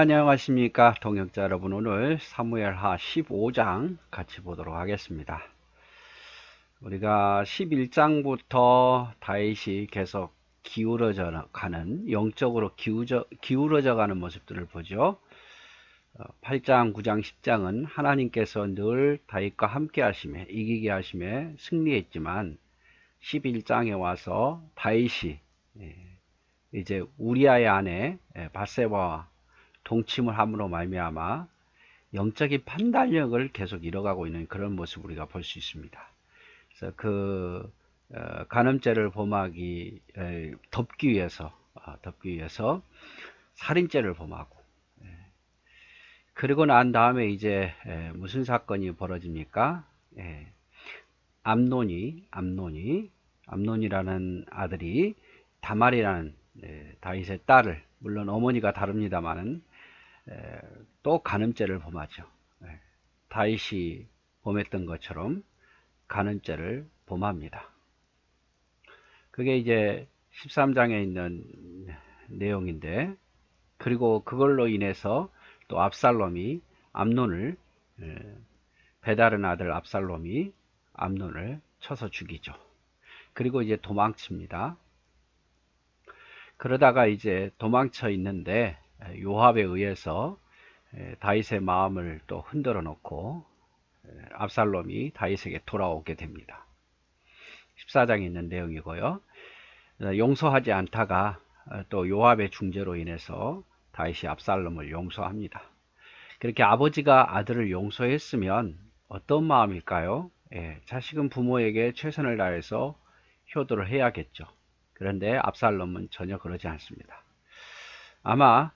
안녕하십니까 동역자 여러분. 오늘 사무엘하 15장 같이 보도록 하겠습니다. 우리가 11장부터 다윗이 계속 기울어져 가는, 영적으로 기울어져 가는 모습들을 보죠. 8장, 9장, 10장은 하나님께서 늘 다윗과 함께 하심에, 이기게 하심에 승리했지만 11장에 와서 다윗이 이제 우리아의 아내 밧세바와 동침을 함으로 말미암아 영적인 판단력을 계속 잃어가고 있는 그런 모습을 우리가 볼 수 있습니다. 그래서 간음죄를 범하기 덮기 위해서 살인죄를 범하고, 그리고 난 다음에 이제 무슨 사건이 벌어집니까? 암논이라는 아들이 다말이라는 다윗의 딸을, 물론 어머니가 다릅니다만은 또 간음죄를 범하죠. 다윗이 범했던 것처럼 간음죄를 범합니다. 그게 이제 13장에 있는 내용인데, 그리고 그걸로 인해서 또 압살롬이 암논을, 베다른 아들 압살롬이 암논을 쳐서 죽이죠. 그리고 이제 도망칩니다. 그러다가 이제 도망쳐 있는데 요압에 의해서 다윗의 마음을 또 흔들어 놓고 압살롬이 다윗에게 돌아오게 됩니다. 14장에 있는 내용이고요. 용서하지 않다가 또 요압의 중재로 인해서 다윗이 압살롬을 용서합니다. 그렇게 아버지가 아들을 용서했으면 어떤 마음일까요? 자식은 부모에게 최선을 다해서 효도를 해야겠죠. 그런데 압살롬은 전혀 그러지 않습니다. 아마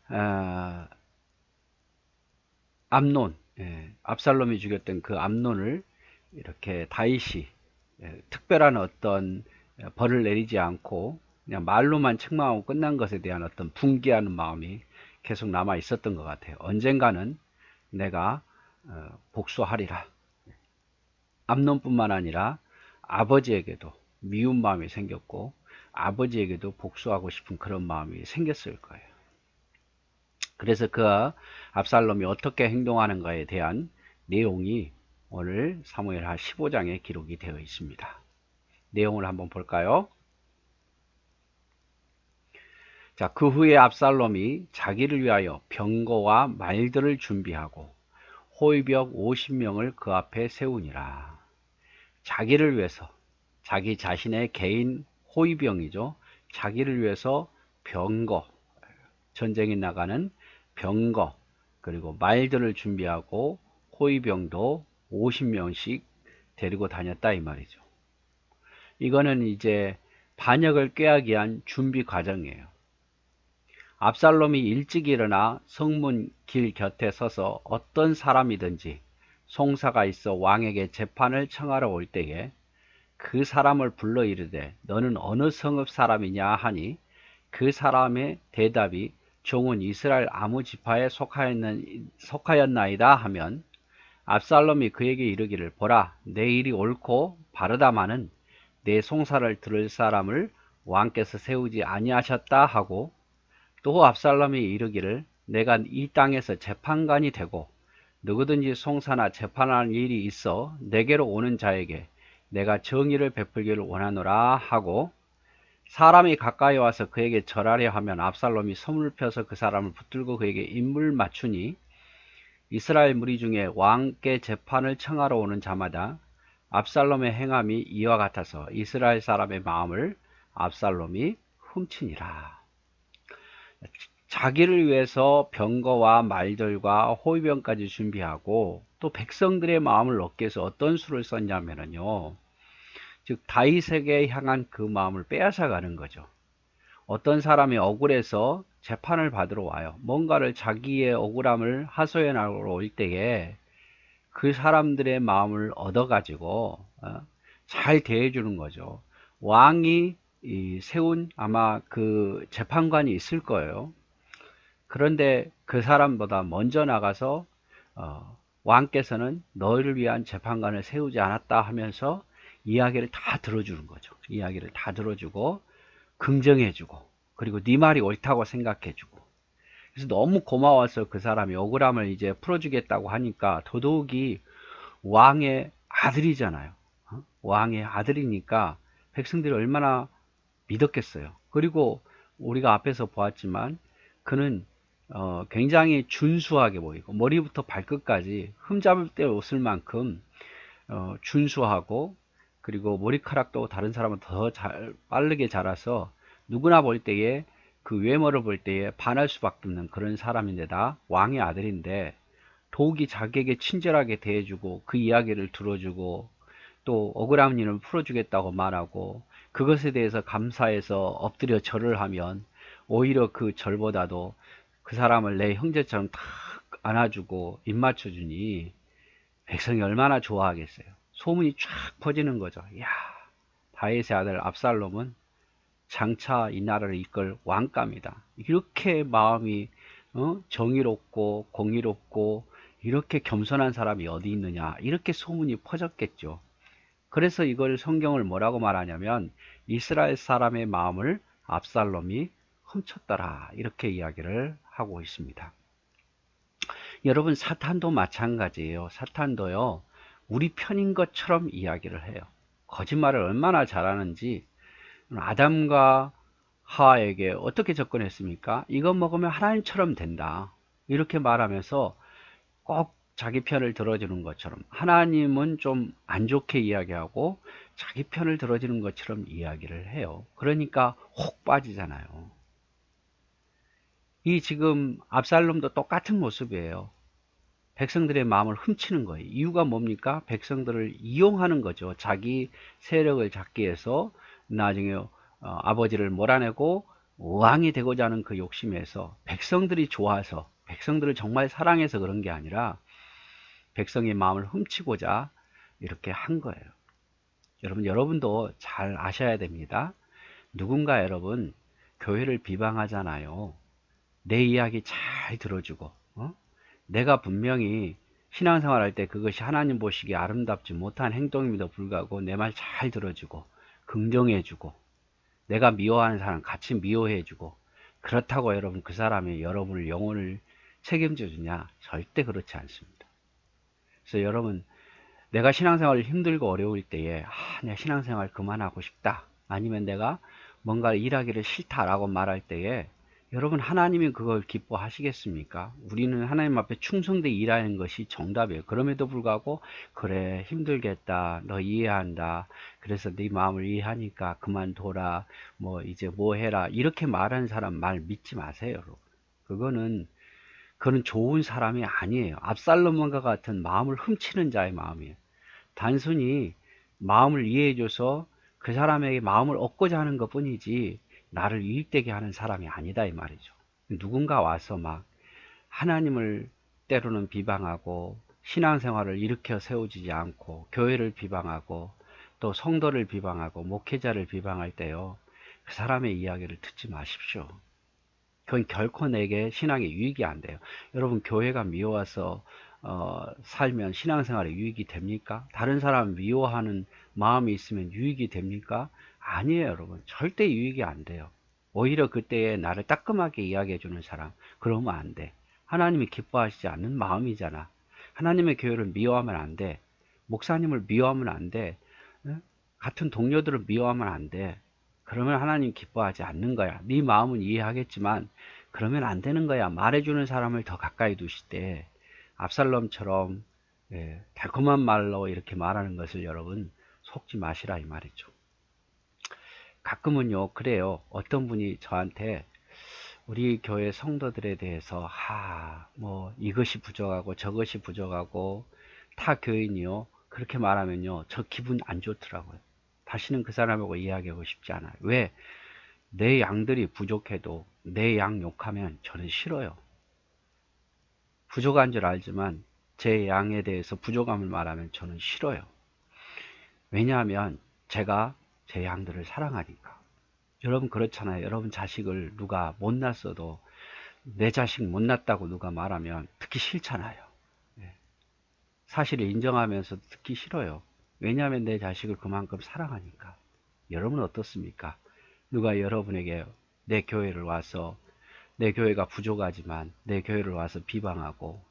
암논, 압살롬이 죽였던 그 암논을 이렇게 다윗이 특별한 어떤 벌을 내리지 않고 그냥 말로만 책망하고 끝난 것에 대한 어떤 분개하는 마음이 계속 남아 있었던 것 같아요. 언젠가는 내가 복수하리라. 암논뿐만 아니라 아버지에게도 미운 마음이 생겼고, 아버지에게도 복수하고 싶은 그런 마음이 생겼을 거예요. 그래서 그 압살롬이 어떻게 행동하는가에 대한 내용이 오늘 사무엘하 15장에 기록이 되어 있습니다. 내용을 한번 볼까요? 자, 그 후에 압살롬이 자기를 위하여 병거와 말들을 준비하고 호위병 50명을 그 앞에 세우니라. 자기를 위해서, 자기 자신의 개인 호위병이죠. 자기를 위해서 병거, 전쟁에 나가는 병거, 그리고 말들을 준비하고 호위병도 50명씩 데리고 다녔다 이 말이죠. 이거는 이제 반역을 꾀하기 위한 준비 과정이에요. 압살롬이 일찍 일어나 성문 길 곁에 서서 어떤 사람이든지 송사가 있어 왕에게 재판을 청하러 올 때에 그 사람을 불러 이르되 너는 어느 성읍 사람이냐 하니 그 사람의 대답이 종은 이스라엘 아무 지파에 속하였나이다 하면 압살롬이 그에게 이르기를 보라, 내 일이 옳고 바르다마는 내 송사를 들을 사람을 왕께서 세우지 아니하셨다 하고, 또 압살롬이 이르기를 내가 이 땅에서 재판관이 되고 누구든지 송사나 재판할 일이 있어 내게로 오는 자에게 내가 정의를 베풀기를 원하노라 하고, 사람이 가까이 와서 그에게 절하려 하면 압살롬이 손을 펴서 그 사람을 붙들고 그에게 입을 맞추니 이스라엘 무리 중에 왕께 재판을 청하러 오는 자마다 압살롬의 행함이 이와 같아서 이스라엘 사람의 마음을 압살롬이 훔치니라. 자기를 위해서 병거와 말들과 호위병까지 준비하고 또 백성들의 마음을 얻기 위해서 어떤 수를 썼냐면요, 즉 다윗에게 향한 그 마음을 빼앗아 가는 거죠. 어떤 사람이 억울해서 재판을 받으러 와요. 뭔가를 자기의 억울함을 하소연하러 올 때에 그 사람들의 마음을 얻어가지고 잘 대해주는 거죠. 왕이 세운 아마 그 재판관이 있을 거예요. 그런데 그 사람보다 먼저 나가서 왕께서는 너희를 위한 재판관을 세우지 않았다 하면서 이야기를 다 들어주는 거죠. 이야기를 다 들어주고 긍정해주고, 그리고 네 말이 옳다고 생각해주고, 그래서 너무 고마워서 그 사람이 억울함을 이제 풀어주겠다고 하니까 더더욱이 왕의 아들이잖아요. 왕의 아들이니까 백성들이 얼마나 믿었겠어요. 그리고 우리가 앞에서 보았지만 그는 굉장히 준수하게 보이고 머리부터 발끝까지 흠잡을 데 없을 만큼 준수하고, 그리고 머리카락도 다른 사람은 더 빠르게 자라서 누구나 볼 때에 그 외모를 볼 때에 반할 수밖에 없는 그런 사람인데다 왕의 아들인데 더욱이 자기에게 친절하게 대해주고 그 이야기를 들어주고 또 억울한 일을 풀어주겠다고 말하고 그것에 대해서 감사해서 엎드려 절을 하면 오히려 그 절보다도 그 사람을 내 형제처럼 탁 안아주고 입 맞춰주니 백성이 얼마나 좋아하겠어요. 소문이 쫙 퍼지는 거죠. 야, 다윗의 아들 압살롬은 장차 이 나라를 이끌 왕감이다. 이렇게 마음이 정의롭고 공의롭고 이렇게 겸손한 사람이 어디 있느냐, 이렇게 소문이 퍼졌겠죠. 그래서 이걸 성경을 뭐라고 말하냐면 이스라엘 사람의 마음을 압살롬이 훔쳤더라, 이렇게 이야기를 하고 있습니다. 여러분, 사탄도 마찬가지예요. 사탄도요, 우리 편인 것처럼 이야기를 해요. 거짓말을 얼마나 잘하는지. 아담과 하와에게 어떻게 접근했습니까? 이거 먹으면 하나님처럼 된다, 이렇게 말하면서 꼭 자기 편을 들어주는 것처럼, 하나님은 좀 안 좋게 이야기하고 자기 편을 들어주는 것처럼 이야기를 해요. 그러니까 혹 빠지잖아요. 이 지금 압살롬도 똑같은 모습이에요. 백성들의 마음을 훔치는 거예요. 이유가 뭡니까? 백성들을 이용하는 거죠. 자기 세력을 잡기 위해서 나중에 아버지를 몰아내고 왕이 되고자 하는 그 욕심에서, 백성들이 좋아서, 백성들을 정말 사랑해서 그런 게 아니라 백성의 마음을 훔치고자 이렇게 한 거예요. 여러분도 잘 아셔야 됩니다. 누군가 여러분 교회를 비방하잖아요. 내 이야기 잘 들어주고 내가 분명히 신앙생활 할 때 그것이 하나님 보시기에 아름답지 못한 행동임에도 불구하고 내 말 잘 들어주고 긍정해주고 내가 미워하는 사람 같이 미워해주고, 그렇다고 여러분 그 사람이 여러분을 영혼을 책임져 주냐? 절대 그렇지 않습니다. 그래서 여러분, 내가 신앙생활을 힘들고 어려울 때에 내가 신앙생활 그만하고 싶다, 아니면 내가 뭔가 일하기를 싫다라고 말할 때에 여러분, 하나님이 그걸 기뻐하시겠습니까? 우리는 하나님 앞에 충성되게 일하는 것이 정답이에요. 그럼에도 불구하고 그래 힘들겠다, 너 이해한다, 그래서 네 마음을 이해하니까 그만둬라, 뭐 이제 뭐 해라, 이렇게 말하는 사람 말 믿지 마세요. 여러분. 그거는 좋은 사람이 아니에요. 압살롬과 같은 마음을 훔치는 자의 마음이에요. 단순히 마음을 이해해줘서 그 사람에게 마음을 얻고자 하는 것 뿐이지 나를 유익되게 하는 사람이 아니다, 이 말이죠. 누군가 와서 막 하나님을 때로는 비방하고 신앙생활을 일으켜 세우지 않고 교회를 비방하고 또 성도를 비방하고 목회자를 비방할 때요, 그 사람의 이야기를 듣지 마십시오. 그건 결코 내게 신앙에 유익이 안 돼요. 여러분, 교회가 미워서 살면 신앙생활에 유익이 됩니까? 다른 사람 미워하는 마음이 있으면 유익이 됩니까? 아니에요. 여러분, 절대 유익이 안 돼요. 오히려 그때에 나를 따끔하게 이야기해 주는 사람, 그러면 안 돼. 하나님이 기뻐하시지 않는 마음이잖아. 하나님의 교회를 미워하면 안 돼. 목사님을 미워하면 안 돼. 같은 동료들을 미워하면 안 돼. 그러면 하나님 기뻐하지 않는 거야. 네 마음은 이해하겠지만 그러면 안 되는 거야. 말해주는 사람을 더 가까이 두실 때 압살롬처럼 달콤한 말로 이렇게 말하는 것을 여러분 속지 마시라, 이 말이죠. 가끔은요, 그래요. 어떤 분이 저한테 우리 교회 성도들에 대해서 뭐 이것이 부족하고 저것이 부족하고 타 교인이요, 그렇게 말하면요, 저 기분 안 좋더라고요. 다시는 그 사람하고 이야기하고 싶지 않아요. 왜? 내 양들이 부족해도 내 양 욕하면 저는 싫어요. 부족한 줄 알지만 제 양에 대해서 부족함을 말하면 저는 싫어요. 왜냐하면 제가 제 양들을 사랑하니까. 여러분 그렇잖아요. 여러분 자식을 누가 못났어도 내 자식 못났다고 누가 말하면 듣기 싫잖아요. 사실을 인정하면서 듣기 싫어요. 왜냐하면 내 자식을 그만큼 사랑하니까. 여러분은 어떻습니까? 누가 여러분에게 내 교회를 와서 내 교회가 부족하지만 내 교회를 와서 비방하고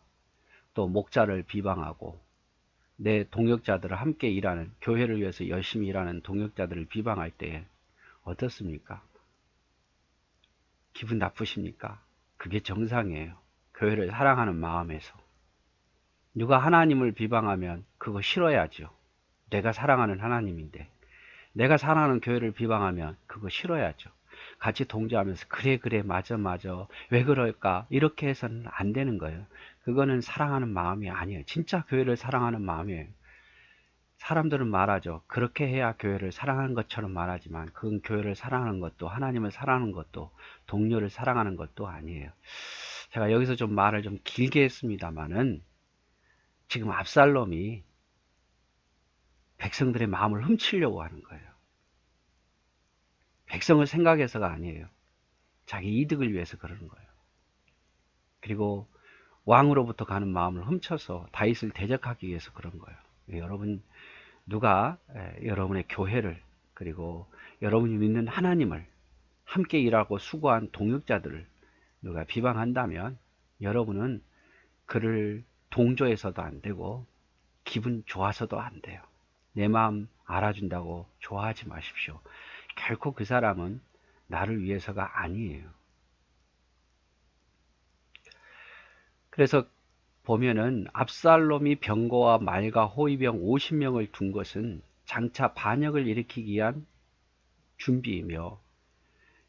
또 목자를 비방하고 내 동역자들을 함께 일하는 교회를 위해서 열심히 일하는 동역자들을 비방할 때 어떻습니까? 기분 나쁘십니까? 그게 정상이에요. 교회를 사랑하는 마음에서. 누가 하나님을 비방하면 그거 싫어야죠. 내가 사랑하는 하나님인데. 내가 사랑하는 교회를 비방하면 그거 싫어야죠. 같이 동조하면서 그래 그래 맞아 맞아 왜 그럴까 이렇게 해서는 안 되는 거예요. 그거는 사랑하는 마음이 아니에요. 진짜 교회를 사랑하는 마음이에요. 사람들은 말하죠. 그렇게 해야 교회를 사랑하는 것처럼 말하지만 그건 교회를 사랑하는 것도 하나님을 사랑하는 것도 동료를 사랑하는 것도 아니에요. 제가 여기서 좀 말을 좀 길게 했습니다만은 지금 압살롬이 백성들의 마음을 훔치려고 하는 거예요. 백성을 생각해서가 아니에요. 자기 이득을 위해서 그러는 거예요. 그리고 왕으로부터 가는 마음을 훔쳐서 다윗을 대적하기 위해서 그런 거예요. 여러분 누가 여러분의 교회를 그리고 여러분이 믿는 하나님을 함께 일하고 수고한 동역자들을 누가 비방한다면 여러분은 그를 동조해서도 안 되고 기분 좋아서도 안 돼요. 내 마음 알아준다고 좋아하지 마십시오. 결코 그 사람은 나를 위해서가 아니에요. 그래서 보면은 압살롬이 병거와 말과 호위병 50명을 둔 것은 장차 반역을 일으키기 위한 준비이며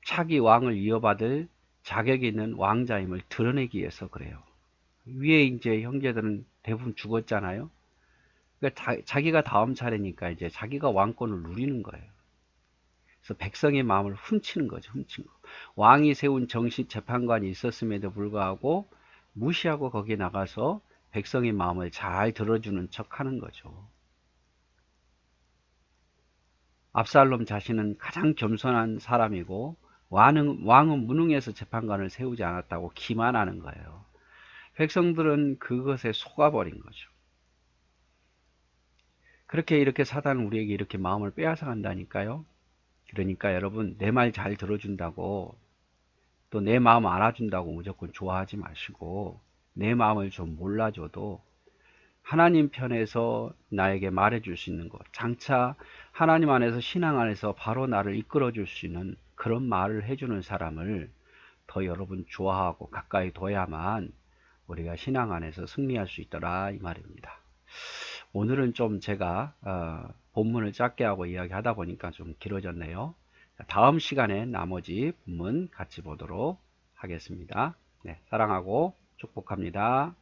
차기 왕을 이어받을 자격이 있는 왕자임을 드러내기 위해서 그래요. 위에 이제 형제들은 대부분 죽었잖아요. 그러니까 자기가 다음 차례니까 이제 자기가 왕권을 누리는 거예요. 그래서 백성의 마음을 훔치는 거죠. 훔친 거. 왕이 세운 정식 재판관이 있었음에도 불구하고 무시하고 거기에 나가서 백성의 마음을 잘 들어주는 척 하는 거죠. 압살롬 자신은 가장 겸손한 사람이고 왕은 무능해서 재판관을 세우지 않았다고 기만하는 거예요. 백성들은 그것에 속아버린 거죠. 그렇게 이렇게 사단은 우리에게 이렇게 마음을 빼앗아 간다니까요. 그러니까 여러분 내 말 잘 들어준다고 또 내 마음 알아준다고 무조건 좋아하지 마시고 내 마음을 좀 몰라줘도 하나님 편에서 나에게 말해줄 수 있는 것, 장차 하나님 안에서 신앙 안에서 바로 나를 이끌어줄 수 있는 그런 말을 해주는 사람을 더 여러분 좋아하고 가까이 둬야만 우리가 신앙 안에서 승리할 수 있더라 이 말입니다. 오늘은 좀 제가 본문을 짧게 하고 이야기하다 보니까 좀 길어졌네요. 다음 시간에 나머지 본문 같이 보도록 하겠습니다. 네, 사랑하고 축복합니다.